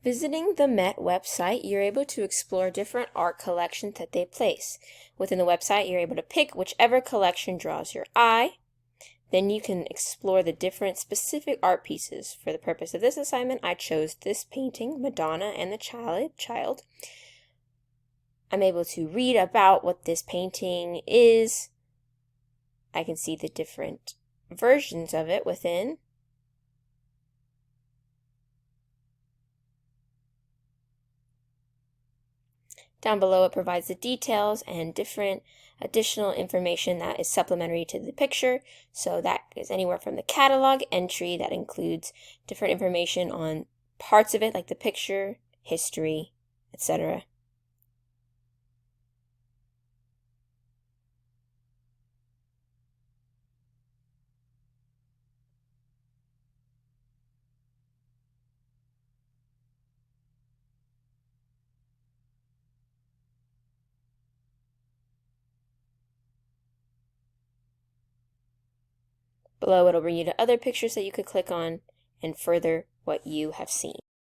Visiting the Met website, you're able to explore different art collections that they place. Within the website, you're able to pick whichever collection draws your eye. Then you can explore the different specific art pieces. For the purpose of this assignment, I chose this painting, Madonna and the Child. I'm able to read about what this painting is. I can see the different versions of it within. Down below it provides the details and different additional information that is supplementary to the picture. So that is anywhere from the catalog entry that includes different information on parts of it like the picture, history, etc. Below it'll bring you to other pictures that you could click on and further what you have seen.